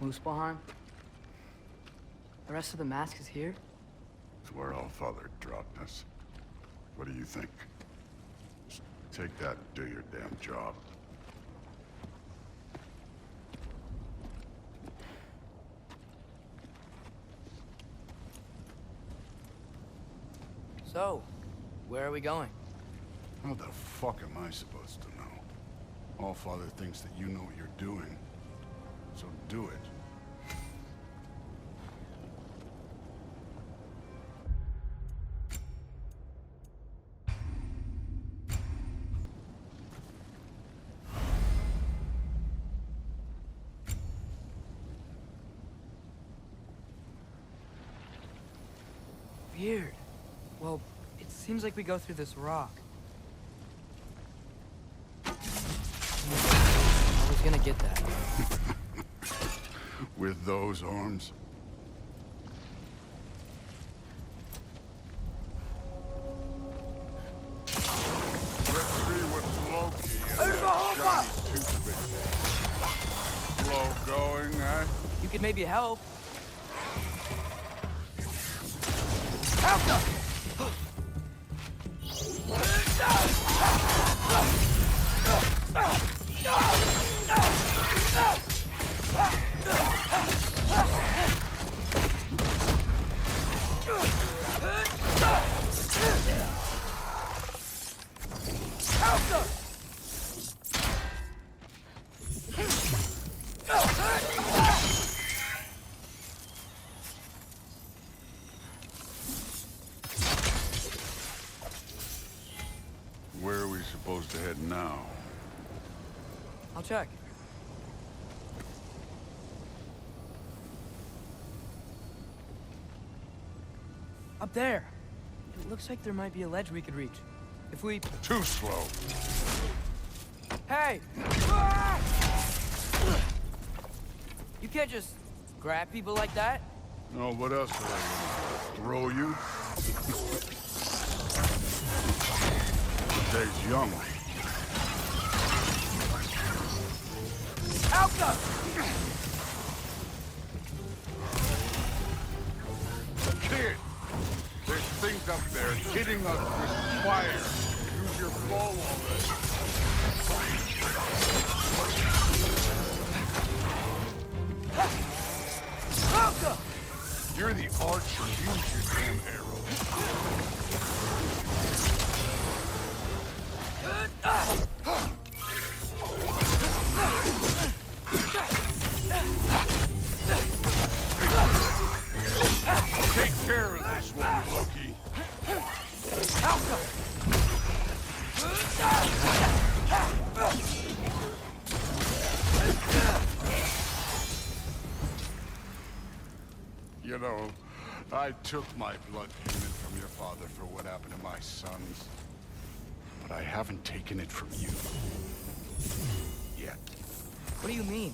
Muspelheim? The rest of the mask is here? It's where Allfather dropped us. What do you think? Just take that and do your damn job. So, where are we going? How the fuck am I supposed to know? Allfather thinks that you know what you're doing. So do it. Weird. Well, it seems like we go through this rock. I was gonna get that. With those arms? Let's see what's Loki and that shiny toothpick. Slow going, eh? You could maybe help. Where are we supposed to head now? I'll check. Up there. It looks like there might be a ledge we could reach. If we... Too slow. Hey! You can't just grab people like that. No, what else would I do? Throw you? The day's young. Alka! Kid! There's things up there hitting us with fire. Use your bow already. Alka! You're the archer. Use your damn arrow. Take care of this one, Loki. Alka! You know, I took my blood payment from your father for what happened to my sons. But I haven't taken it from you. Yet. What do you mean?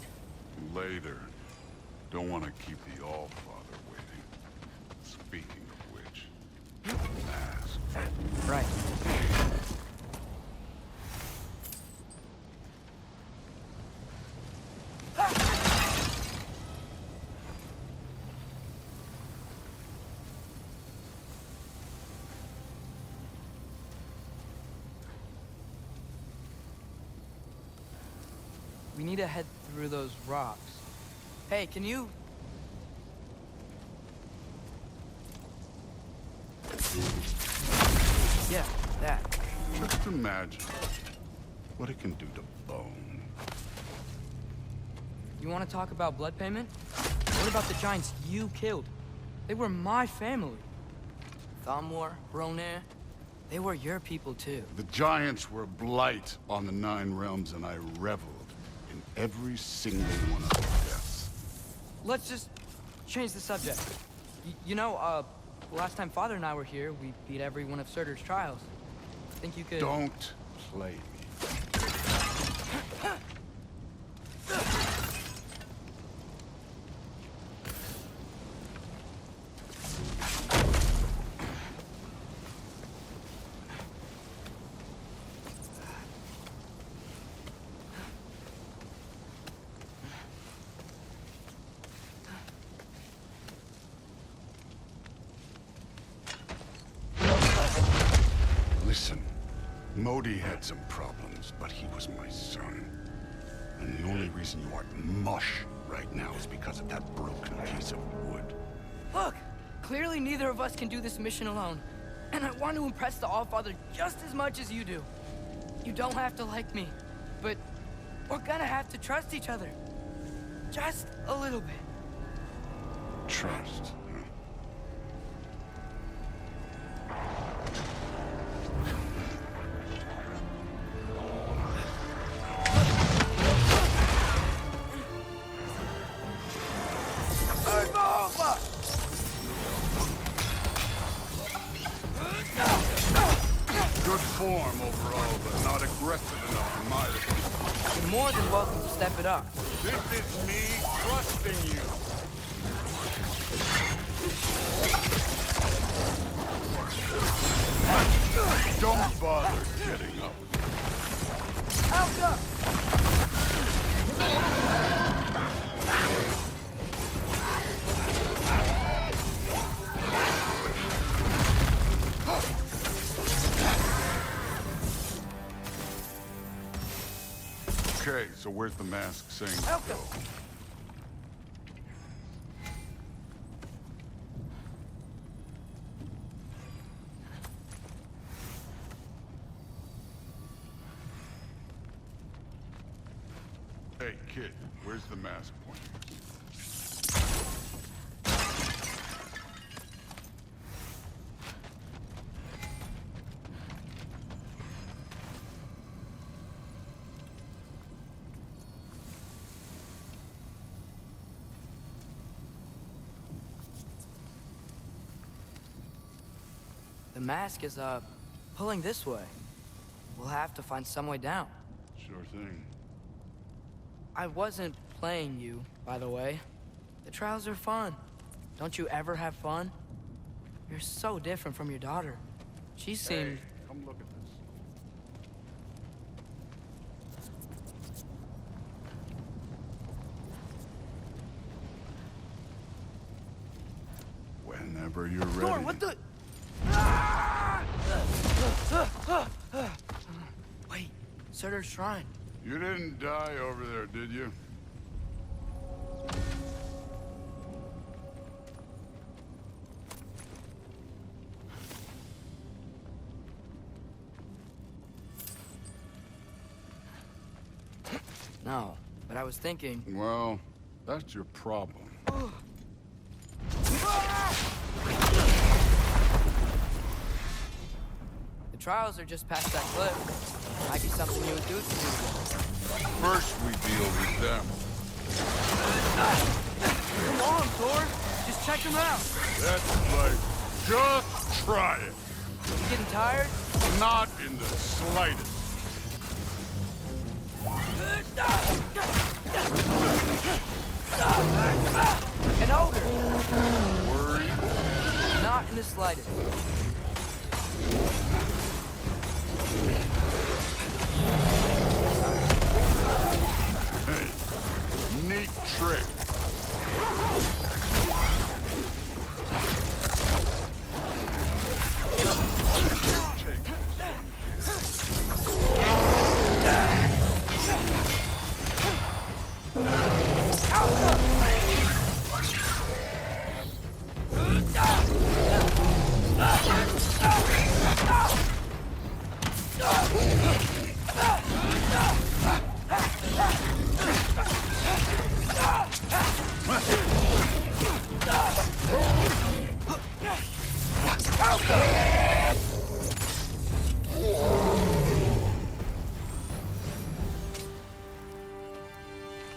Later. Don't want to keep the Allfather waiting. Speaking of which, mask. Right. We need to head through those rocks. Hey, can you... Yeah, that. Just imagine what it can do to bone. You want to talk about blood payment? What about the giants you killed? They were my family. Thamur, Ronir, they were your people too. The giants were a blight on the Nine Realms, and I reveled in every single one of their deaths. Let's just change the subject. You know, last time Father and I were here, we beat every one of Surtur's trials. Think you could... Don't play me. Modi had some problems, but he was my son. And the only reason you aren't mush right now is because of that broken piece of wood. Look! Clearly neither of us can do this mission alone. And I want to impress the Allfather just as much as you do. You don't have to like me, but we're gonna have to trust each other. Just a little bit. Trust, huh? Good form overall, but not aggressive enough in my opinion. You're more than welcome to step it up. This is me trusting you. Don't bother getting up. Out up! Okay, so where's the mask saying Out go? up! Hey, kid, where's the mask pointing? The mask is, pulling this way. We'll have to find some way down. Sure thing. I wasn't playing you, by the way. The trials are fun. Don't you ever have fun? You're so different from your daughter. She seemed... Hey, come look at this. Whenever you're ready. Thor, what the... Ah! Wait, Surtur's shrine. You didn't die over there, did you? No, but I was thinking... Well, that's your problem. The trials are just past that cliff. Might be something you would do to me. First we deal with them. Come on, Thor. Just check them out. That's like, just try it. You getting tired? Not in the slightest. An ogre. Worried? Not in the slightest. Hey, neat trick.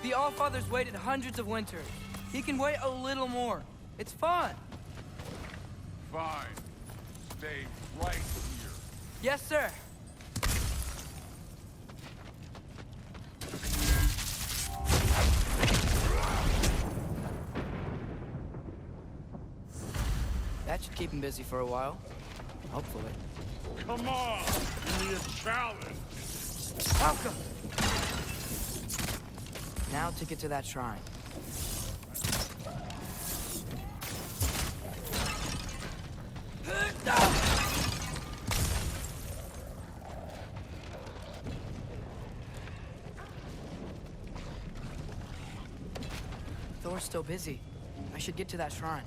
The Allfather's waited hundreds of winters. He can wait a little more. It's fun. Fine. Stay right here. Yes, sir. That should keep him busy for a while. Hopefully. Come on! Give me a challenge! Welcome! Now to get to that shrine. Thor's still busy. I should get to that shrine.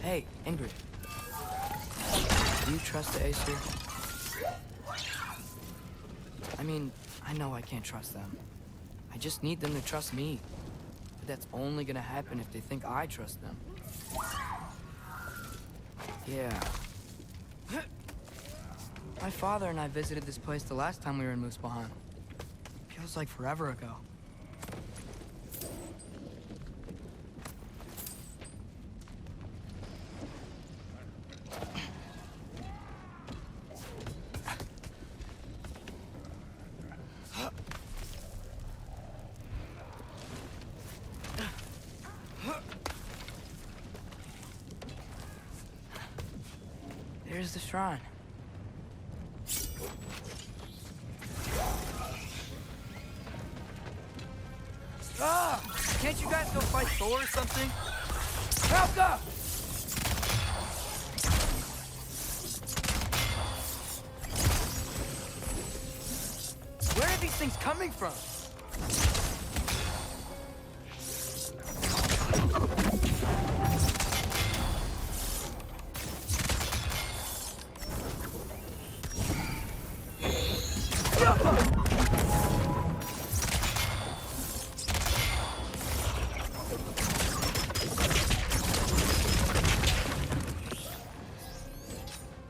Hey, Ingrid. Do you trust the Aesir? I mean, I know I can't trust them. I just need them to trust me. But that's only gonna happen if they think I trust them. Yeah. My father and I visited this place the last time we were in Muspelheim. Feels like forever ago. There's the shrine. Ah! Can't you guys go fight Thor or something? Help up! Where are these things coming from?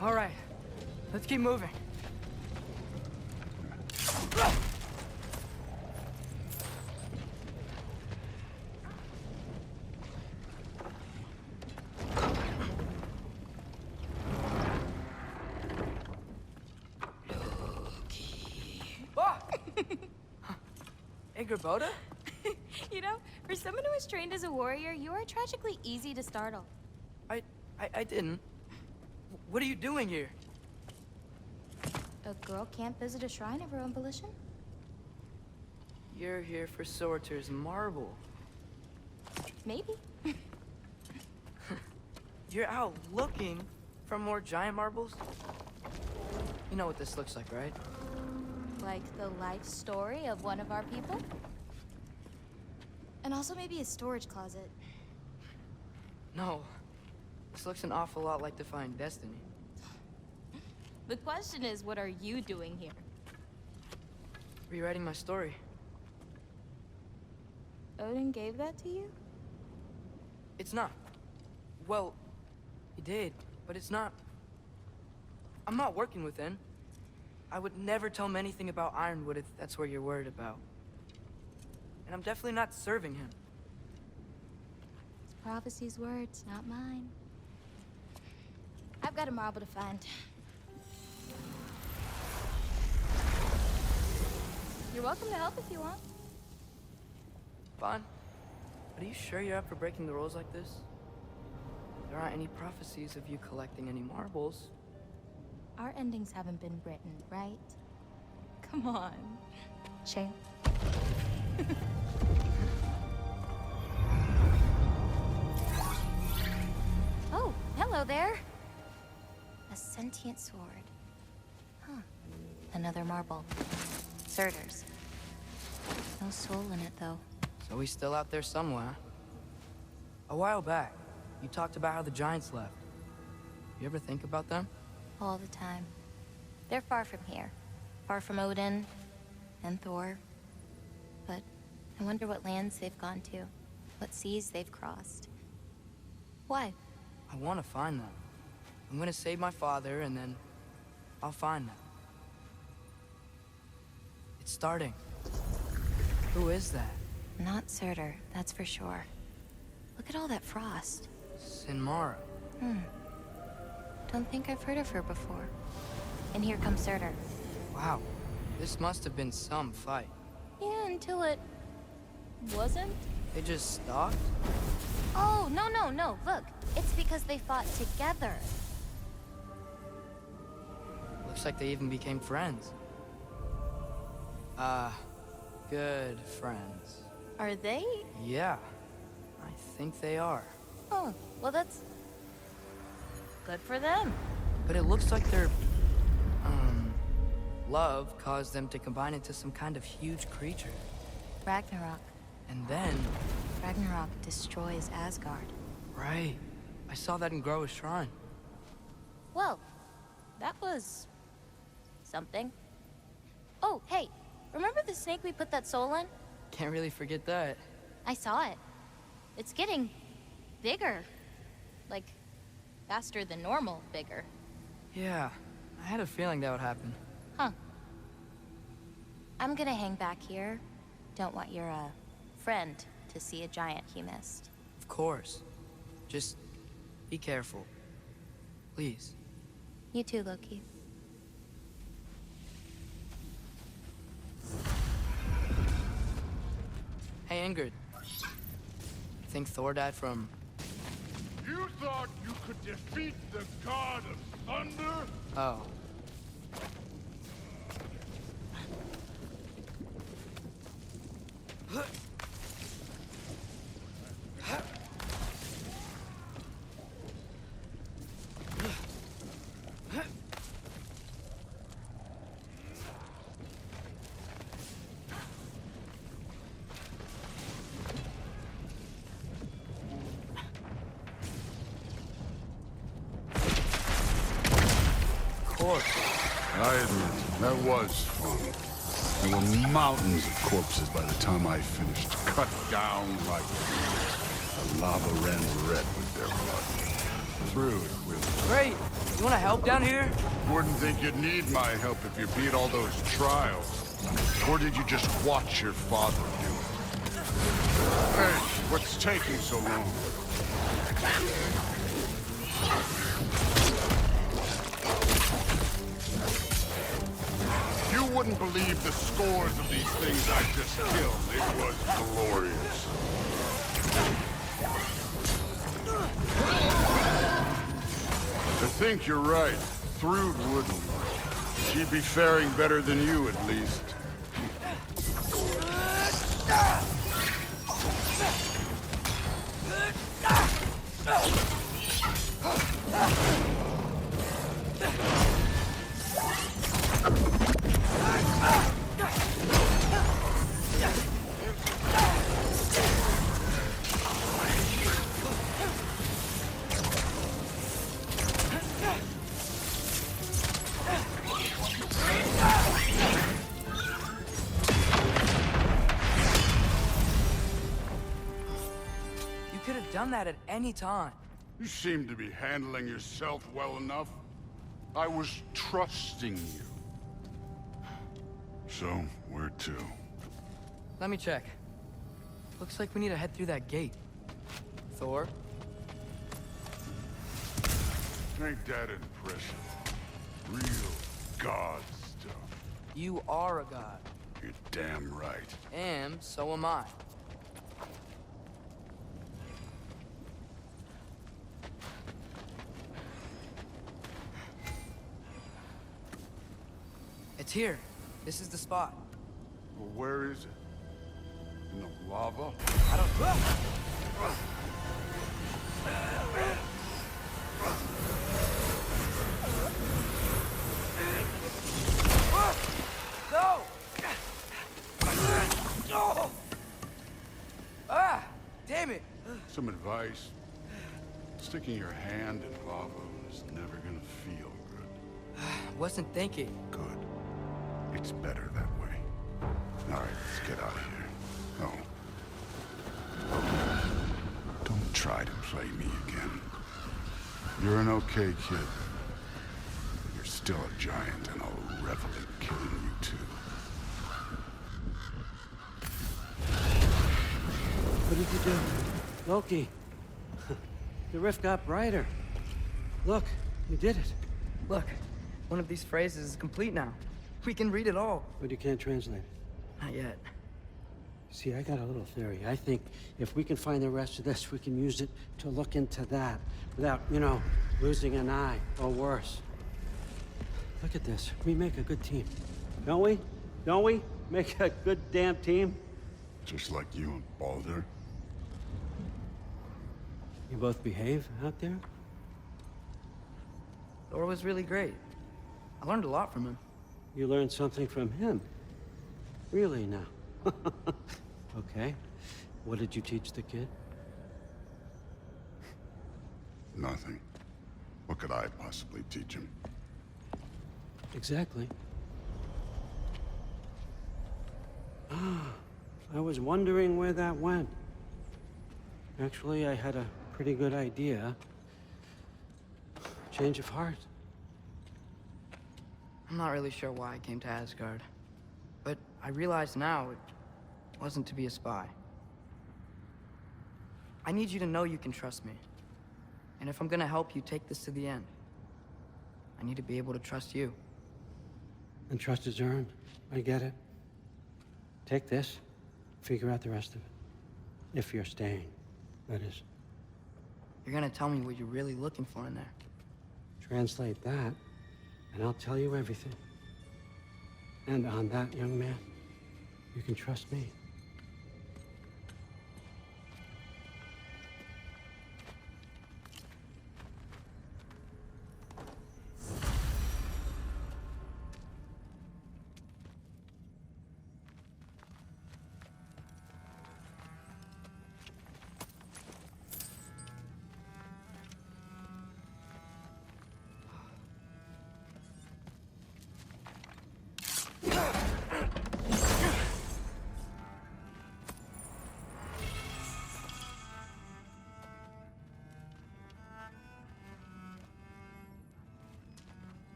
All right, let's keep moving. Ingrid? You know, for someone who was trained as a warrior, you are tragically easy to startle. I didn't. What are you doing here? A girl can't visit a shrine of her own volition? You're here for Sorter's marble. Maybe. You're out looking for more giant marbles? You know what this looks like, right? Like the life story of one of our people? And also maybe a storage closet. No. This looks an awful lot like Defying Destiny. The question is, what are you doing here? Rewriting my story. Odin gave that to you? It's not. Well, he did, but it's not. I'm not working with him. I would never tell him anything about Ironwood if that's what you're worried about. And I'm definitely not serving him. It's prophecy's words, not mine. I've got a marble to find. You're welcome to help if you want. Fine. But are you sure you're up for breaking the rules like this? There aren't any prophecies of you collecting any marbles. Our endings haven't been written, right? Come on, champ. Oh, hello there. A sentient sword. Huh. Another marble. Surtur's. No soul in it, though. So he's still out there somewhere. A while back, you talked about how the giants left. You ever think about them? All the time. They're far from here. Far from Odin and Thor. But I wonder what lands they've gone to. What seas they've crossed. Why? I want to find them. I'm gonna save my father, and then I'll find them. It's starting. Who is that? Not Surtur, that's for sure. Look at all that frost. Sinmara. Don't think I've heard of her before. And here comes Surtur. Wow. This must have been some fight. Yeah, until it... wasn't? They just stalked? Oh, no. Look, it's because they fought together. Looks like they even became friends. Good friends. Are they? Yeah, I think they are. Oh, well that's... Good for them. But it looks like their, love caused them to combine into some kind of huge creature. Ragnarok. And then, Ragnarok destroys Asgard. right, I saw that in Groa's shrine. Well, that was... something. Oh, hey, remember the snake we put that soul in? Can't really forget that. I saw it. It's getting... bigger. Like, faster than normal bigger. Yeah, I had a feeling that would happen. Huh. I'm gonna hang back here. Don't want your, friend to see a giant he missed. Of course. Just be careful. Please. You too, Loki. Hey, Ingrid. Think Thor died from... You thought you could defeat the god of thunder? Oh. I admit, that was fun. There were mountains of corpses by the time I finished, cut down like the lava ran red with their blood. Through it with... Great! You wanna help down here? Wouldn't think you'd need my help if you beat all those trials. Or did you just watch your father do it? Hey, what's taking so long? You wouldn't believe the scores of these things I just killed. It was glorious. I think you're right. Thrud wouldn't. She'd be faring better than you, at least. Done that at any time. You seem to be handling yourself well enough. I was trusting you. So, where to? Let me check. Looks like we need to head through that gate. Thor? Ain't that impressive? Real god stuff. You are a god. You're damn right. And so am I. It's here. This is the spot. Well, where is it? In the lava? I don't... No! Ah! Damn it! Some advice. Sticking your hand in lava is never gonna feel good. Wasn't thinking. Good. It's better that way. All right, let's get out of here. Oh. Don't try to play me again. You're an okay kid. But you're still a giant, and I'll revel in killing you too. What did you do? Loki. The rift got brighter. Look, you did it. Look, one of these phrases is complete now. We can read it all. But you can't translate it. Not yet. See, I got a little theory. I think if we can find the rest of this, we can use it to look into that without, you know, losing an eye or worse. Look at this. We make a good team. Don't we? Don't we? Make a good damn team? Just like you and Baldur. You both behave out there? Thor was really great. I learned a lot from him. You learned something from him? Really now? Okay. What did you teach the kid? Nothing. What could I possibly teach him? Exactly. Ah, I was wondering where that went. Actually, I had a pretty good idea. Change of heart. I'm not really sure why I came to Asgard. But I realize now it wasn't to be a spy. I need you to know you can trust me. And if I'm gonna help you take this to the end, I need to be able to trust you. And trust is earned. I get it. Take this, figure out the rest of it. If you're staying, that is. You're gonna tell me what you're really looking for in there. Translate that, and I'll tell you everything. And on that, young man, you can trust me.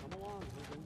Come along, Hogan.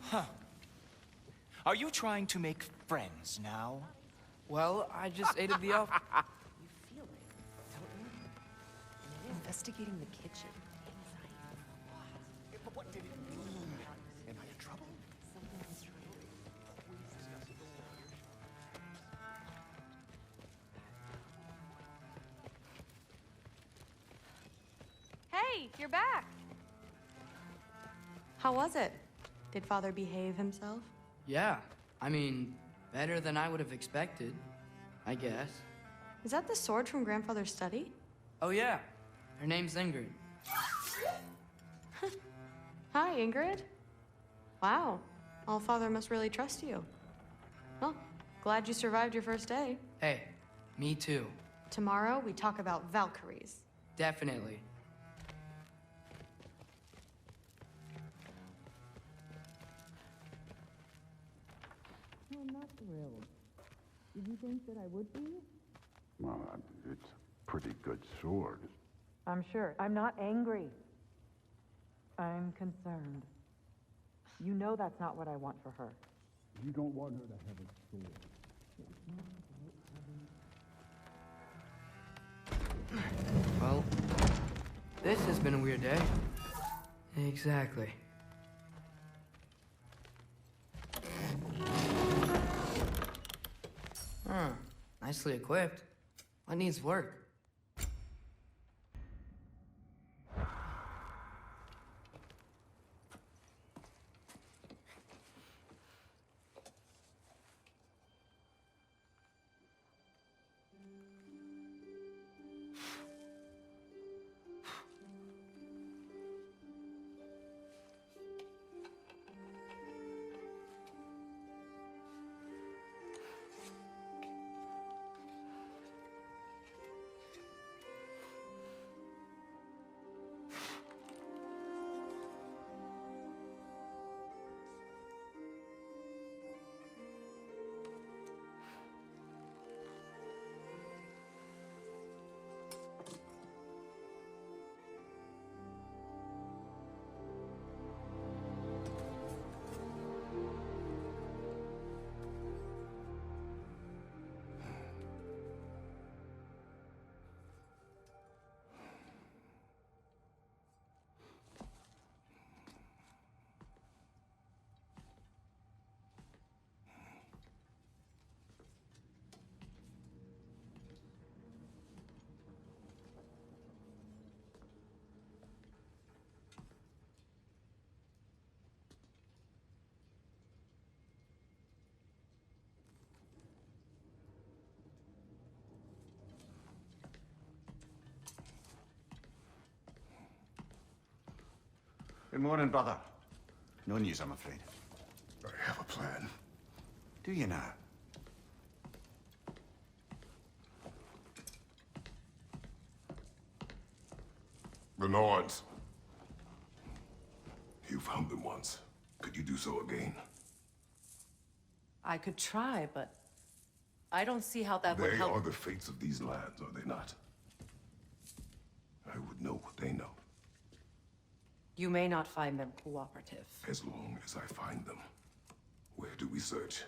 Huh. Are you trying to make friends now? Well, I just aided the elf. You feel it, don't you? Investigating the kitchen. But what did it mean? Am I in trouble? Hey, you're back. How was it? Did Father behave himself? Yeah, I mean, better than I would have expected, I guess. Is that the sword from Grandfather's study? Oh yeah, her name's Ingrid. Hi, Ingrid. Wow, All-Father must really trust you. Well, glad you survived your first day. Hey, me too. Tomorrow, we talk about Valkyries. Definitely. I'm not thrilled. Did you think that I would be? Well, it's a pretty good sword. I'm sure. I'm not angry. I'm concerned. You know that's not what I want for her. You don't want her to have a sword. Well, this has been a weird day. Exactly. Huh. Nicely equipped. What needs work? Good morning, brother. No news, I'm afraid. I have a plan. Do you now? The Nords. You found them once. Could you do so again? I could try, but I don't see how that would They help. are the fates of these lands, are they not? I would know what they know, You may not find them cooperative. as long as I find them. Where do we search?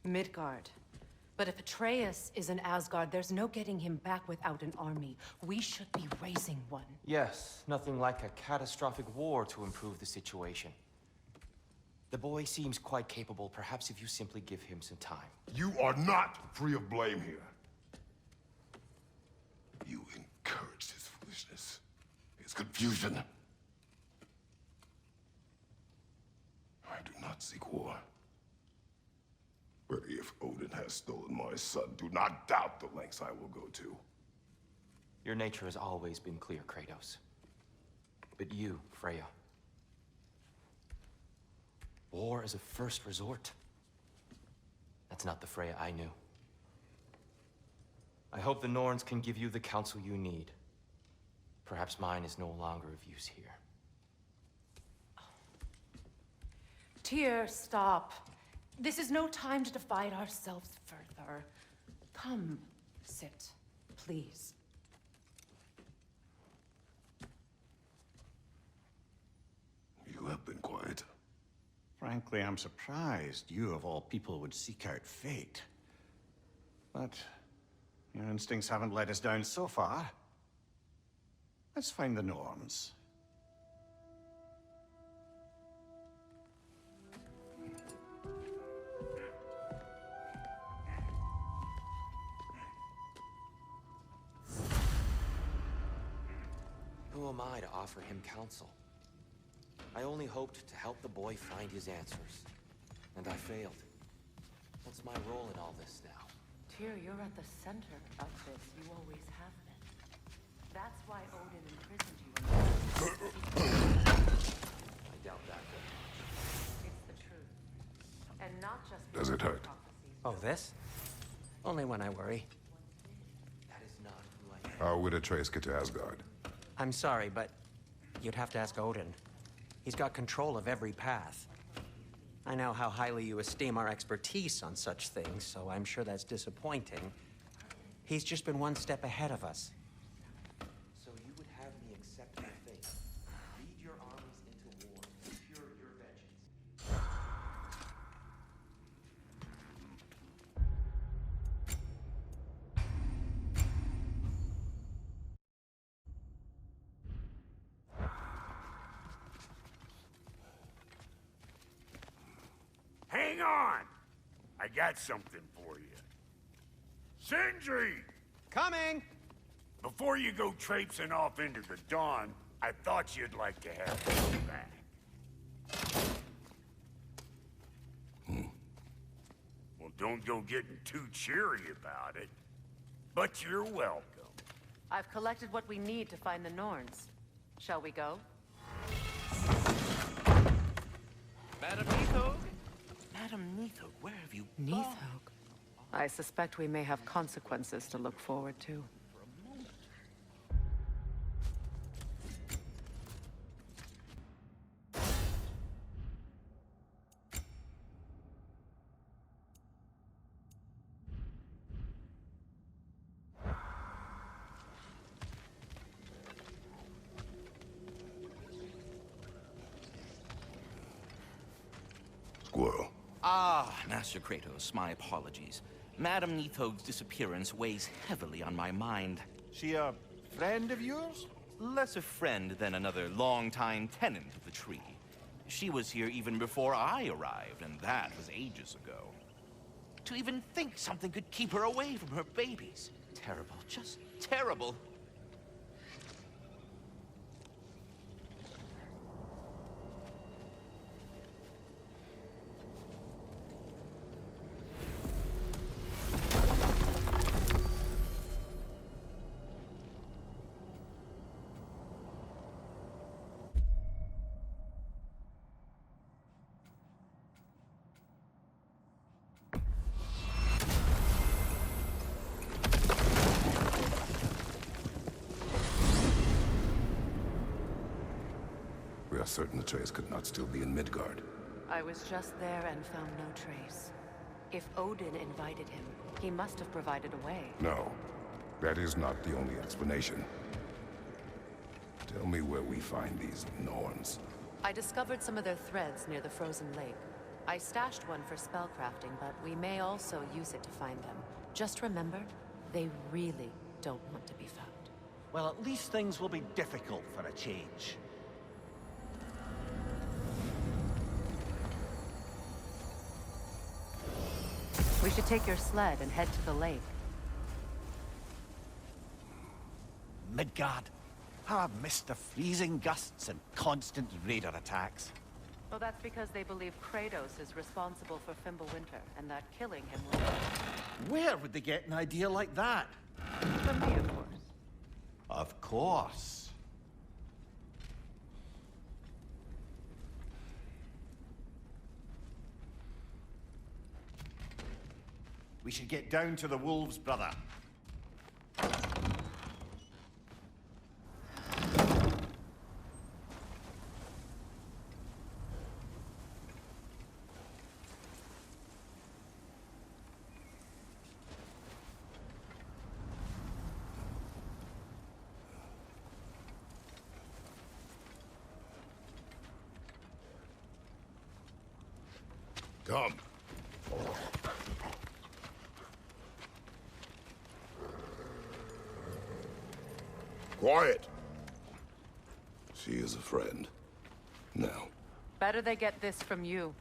Midgard. But if Atreus is in Asgard, there's no getting him back without an army. We should be raising one. Yes, nothing like a catastrophic war to improve the situation. The boy seems quite capable. Perhaps if you simply give him some time. You are not free of blame here. You encouraged his foolishness, his confusion. I do not seek war. But if Odin has stolen my son, do not doubt the lengths I will go to. Your nature has always been clear, Kratos. But you, Freya. War is a first resort. That's not the Freya I knew. I hope the Norns can give you the counsel you need. Perhaps mine is no longer of use here. Tyr, stop. This is no time to divide ourselves further. Come, sit, please. You have been quiet. Frankly, I'm surprised you, of all people, would seek out fate. But your instincts haven't let us down so far. Let's find the Norns. Who am I to offer him counsel? I only hoped to help the boy find his answers. And I failed. What's my role in all this now? Tyr, you're at the center of this. You always have been. That's why Odin imprisoned you. I doubt that. It's the truth. And not just Does it hurt? prophecies. Oh, this? Only when I worry. That is not who I am. How would Atreus get to Asgard? I'm sorry, but you'd have to ask Odin. He's got control of every path. I know how highly you esteem our expertise on such things, so I'm sure that's disappointing. He's just been one step ahead of us. So you would have me accept my fate, lead your armies into war, secure your vengeance. Hang on! I got something for you. Sindri! Coming! Before you go traipsing off into the dawn, I thought you'd like to have me back. Well, don't go getting too cheery about it. But you're welcome. I've collected what we need to find the Norns. Shall we go? Madam Neathog? Madam Neathog, where have you gone? Neathog. I suspect we may have consequences to look forward to. Squirrel. Ah, Master Kratos, my apologies. Madam Neathog's disappearance weighs heavily on my mind. She a friend of yours? Less a friend than another longtime tenant of the tree. She was here even before I arrived, and that was ages ago. To even think something could keep her away from her babies. Terrible, just terrible. are certain Atreus could not still be in Midgard. I was just there and found no trace. If Odin invited him, he must have provided a way. No, that is not the only explanation. Tell me where we find these Norns. I discovered some of their threads near the frozen lake. I stashed one for spellcrafting, but we may also use it to find them. Just remember, they really don't want to be found. Well, at least things will be difficult for a change. We should take your sled and head to the lake. Midgard. How I've missed the freezing gusts and constant raider attacks. Well, that's because they believe Kratos is responsible for Fimbulwinter, and that killing him will... Where would they get an idea like that? From me, of course. Of course. We should get down to the wolves, brother. Come. Quiet. She is a friend. Now. Better they get this from you.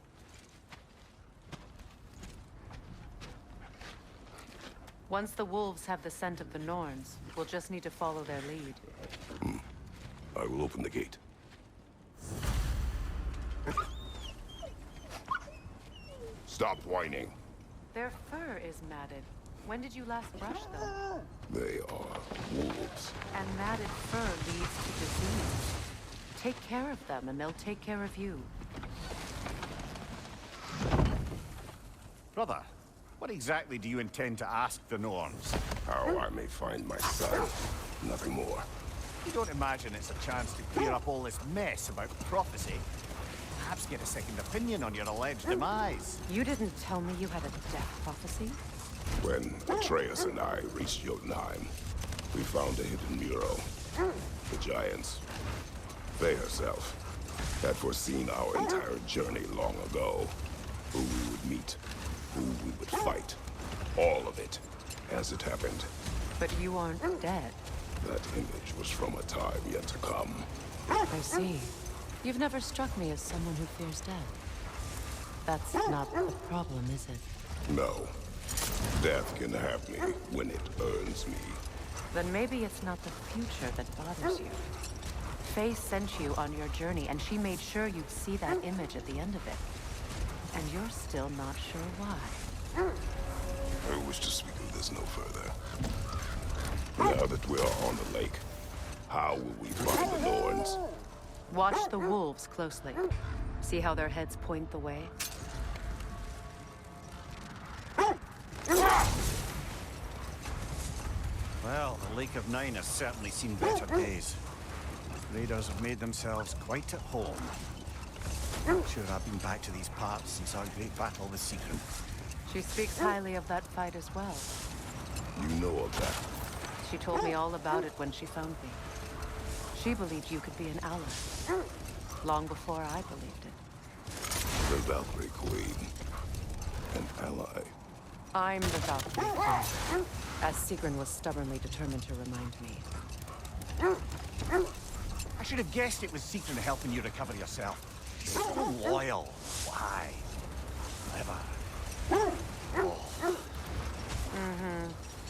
Once the wolves have the scent of the Norns, we'll just need to follow their lead. I will open the gate. Stop whining. Their fur is matted. When did you last brush them? They are wolves. And matted fur leads to disease. Take care of them, and they'll take care of you. Brother, what exactly do you intend to ask the Norns? How I may find my son. Nothing more. You don't imagine it's a chance to clear up all this mess about prophecy? Perhaps get a second opinion on your alleged demise. You didn't tell me you had a death prophecy? When Atreus and I reached Jotunheim, we found a hidden mural. The Giants, they herself, had foreseen our entire journey long ago. Who we would meet, who we would fight. All of it, as it happened. But you aren't dead. That image was from a time yet to come. I see. You've never struck me as someone who fears death. That's not the problem, is it? No. Death can have me when it earns me. Then maybe it's not the future that bothers you. Faye sent you on your journey, and she made sure you'd see that image at the end of it. And you're still not sure why. I wish to speak of this no further. Now that we are on the lake, how will we find the Norns? Watch the wolves closely. See how their heads point the way? Well, the Lake of Nine has certainly seen better days. Raiders have made themselves quite at home. I'm sure I've been back to these parts since our great battle with Sigrun. She speaks highly of that fight as well. You know of that. She told me all about it when she found me. She believed you could be an ally. Long before I believed it. The Valkyrie Queen. An ally. I'm the Valkyrie Queen, as Sigrun was stubbornly determined to remind me. I should have guessed it was Sigrun helping you recover yourself. She's so loyal. Why? Clever.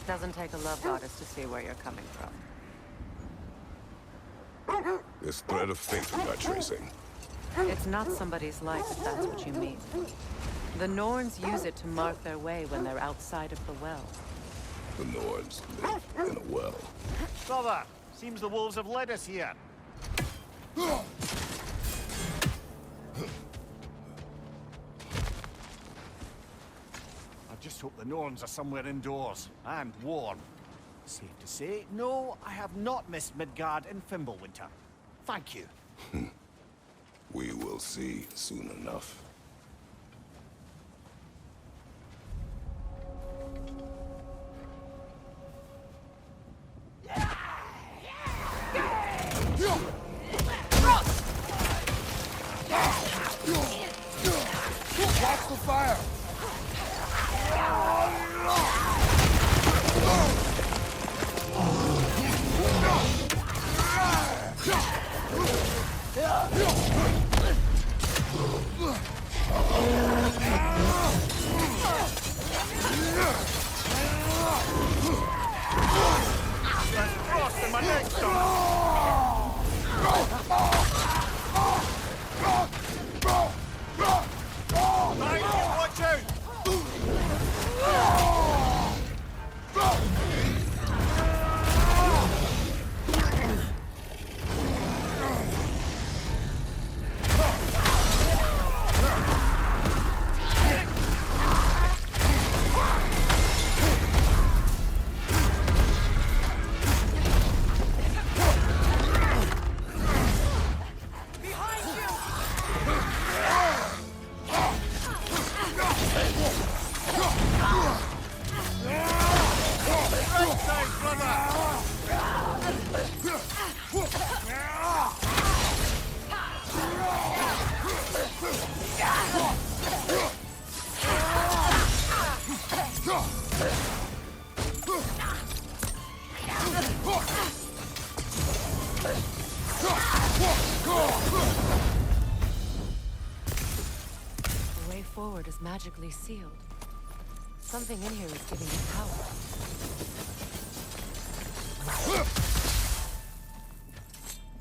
Doesn't take a love goddess to see where you're coming from. This thread of fate we are tracing. It's not somebody's life, if that's what you mean. The Norns use it to mark their way when they're outside of the well. The Norns live in a well. Brother, seems the wolves have led us here. I just hope the Norns are somewhere indoors and warm. Safe to say, no, I have not missed Midgard and Fimbulwinter. Thank you. We will see soon enough. Watch the fire! Frost in my neck, watch out! The way forward is magically sealed. Something in here is giving you power.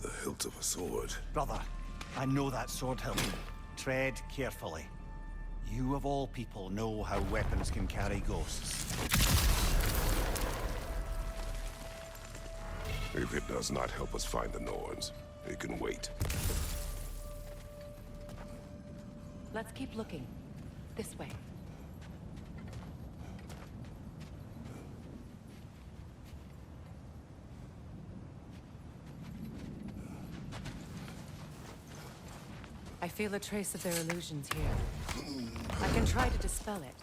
The hilt of a sword. Brother, I know that sword hilt. Tread carefully. You of all people know how weapons can carry ghosts. If it does not help us find the Norns, it can wait. Let's keep looking. This way. I feel a trace of their illusions here. I can try to dispel it.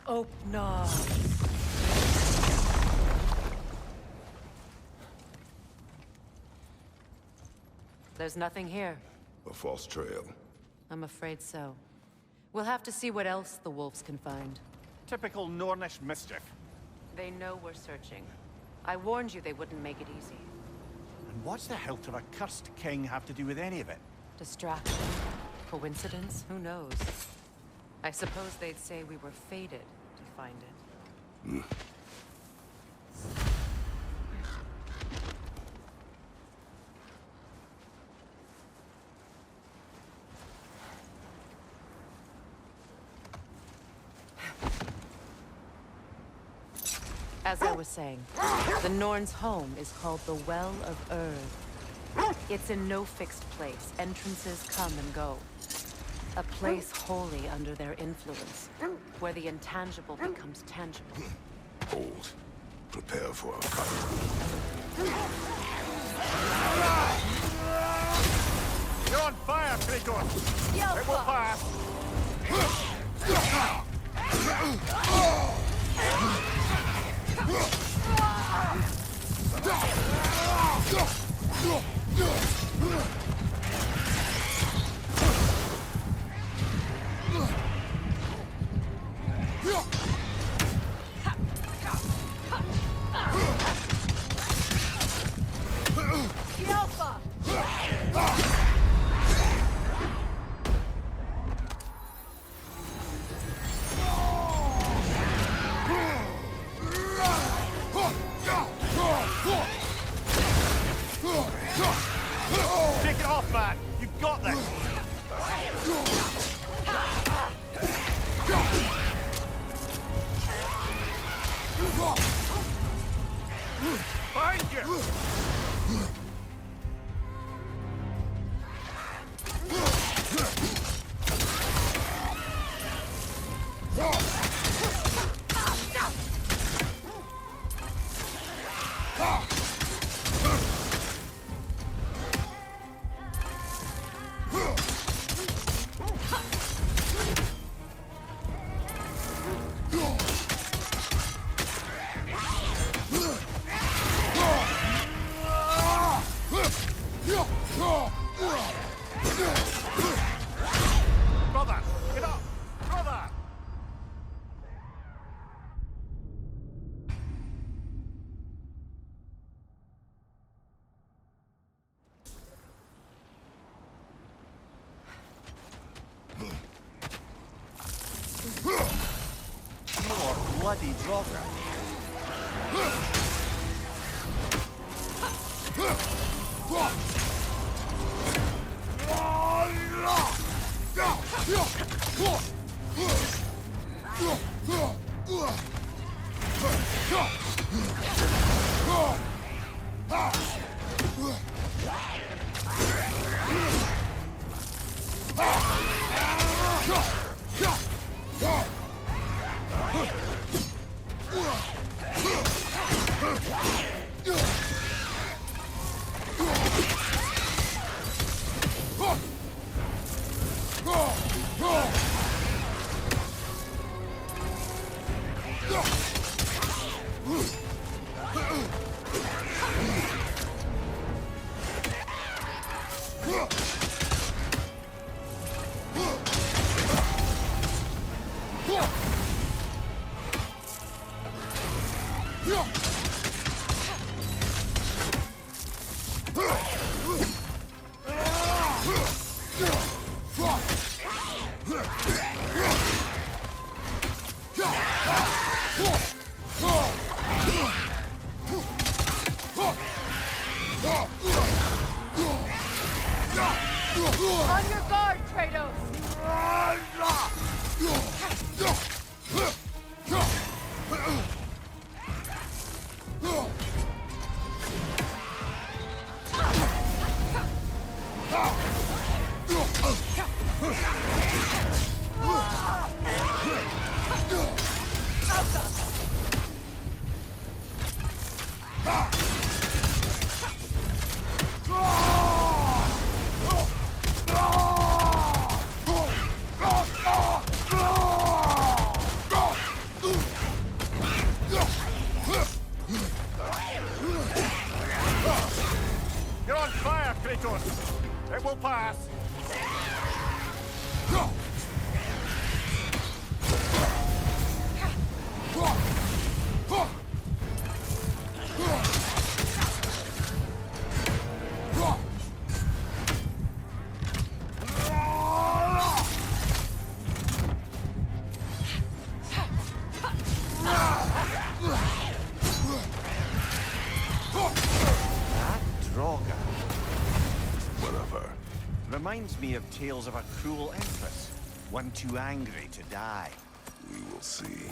Oh, no. There's nothing here. A false trail. I'm afraid so. We'll have to see what else the wolves can find. Typical Nornish mischief. They know we're searching. I warned you they wouldn't make it easy. And what's the hilt of a cursed king have to do with any of it? Distraction? Coincidence? Who knows? I suppose they'd say we were fated to find it. As I was saying, the Norn's home is called the Well of Earth. It's in no fixed place. Entrances come and go. A place wholly under their influence, where the intangible becomes tangible. Hold. Prepare for a fight. You're on fire, Kratos! It will pass! Take it off, man! You got this! Behind you! bloody Draugr. On your guard, Kratos! You're on fire, Kratos! It will pass! Draugr. Whatever. Reminds me of tales of a cruel empress. One too angry to die. We will see.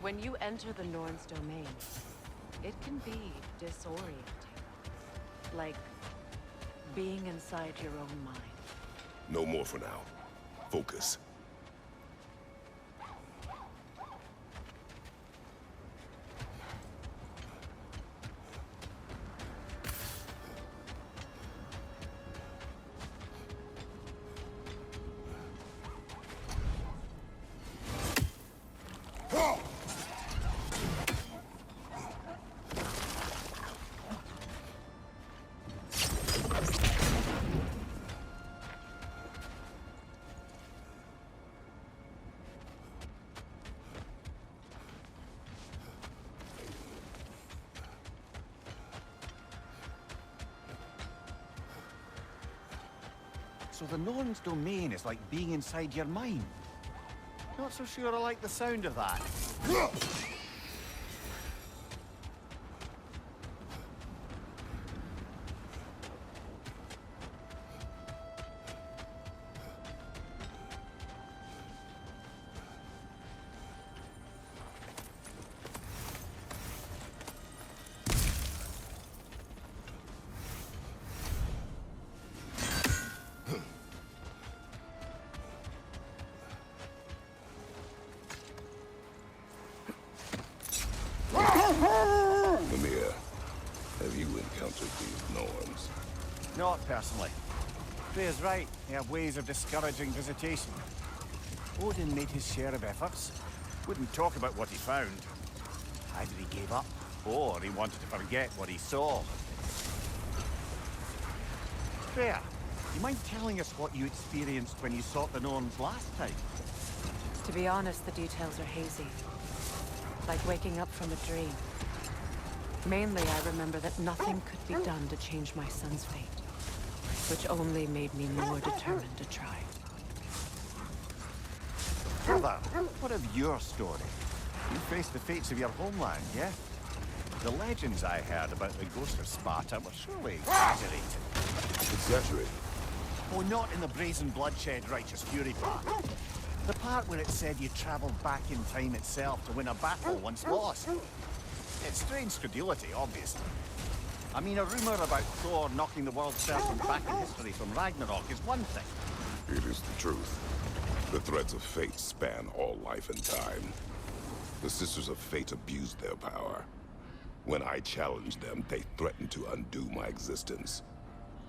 When you enter the Norn's domain, it can be disorienting. Like being inside your own mind. No more for now. Focus. So the Norn's domain is like being inside your mind. Not so sure I like the sound of that. Mimir, have you encountered these Norns? Not personally. Freya's right. They have ways of discouraging visitation. Odin made his share of efforts. Wouldn't talk about what he found. gave up, or he wanted to forget what he saw. Freya, you mind telling us what you experienced when you sought the Norns last time? To be honest, the details are hazy. Like waking up from a dream. Mainly, I remember that nothing could be done to change my son's fate, which only made me more determined to try. Brother, what of your story? You faced the fates of your homeland, yeah? The legends I heard about the ghost of Sparta were surely exaggerated. Exaggerated? Oh, not in the brazen bloodshed righteous fury part. The part where it said you traveled back in time itself to win a battle once lost. It's strange credulity, obviously. I mean, a rumor about Thor knocking the world serpent back in history from Ragnarok is one thing. It is the truth. The threads of fate span all life and time. The Sisters of Fate abused their power. When I challenged them, they threatened to undo my existence.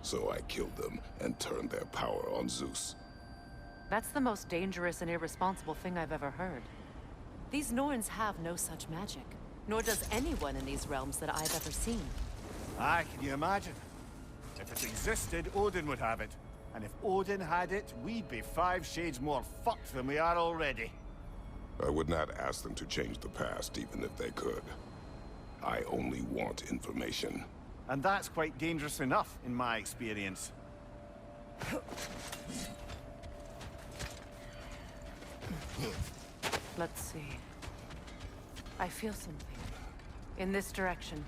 So I killed them and turned their power on Zeus. That's the most dangerous and irresponsible thing I've ever heard. These Norns have no such magic, nor does anyone in these realms that I've ever seen. Aye, can you imagine? If it existed, Odin would have it. And if Odin had it, we'd be 5 shades more fucked than we are already. I would not ask them to change the past, even if they could. I only want information. And that's quite dangerous enough, in my experience. Let's see. I feel something. In this direction.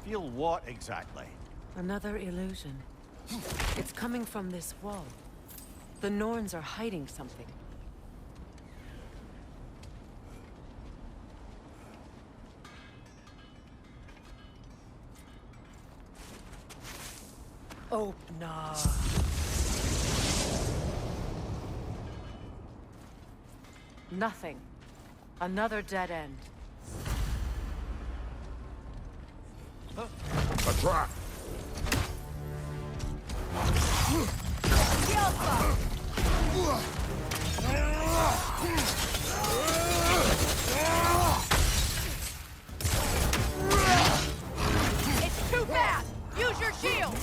Feel what exactly? Another illusion. It's coming from this wall. The Norns are hiding something. Oh, no. Nothing. Another dead end. A trap! It's too fast! Use your shield!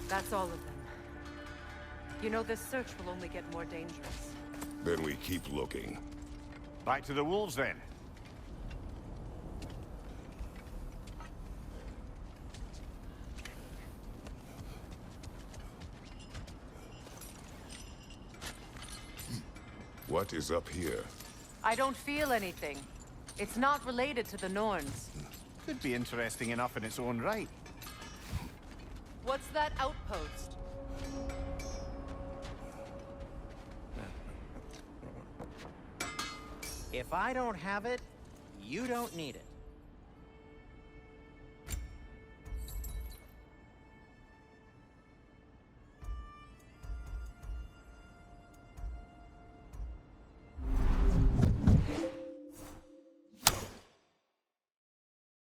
That's all of them. You know, this search will only get more dangerous. Then we keep looking. Back to the wolves, then. What is up here? I don't feel anything. It's not related to the Norns. Could be interesting enough in its own right. What's that outpost? If I don't have it, you don't need it.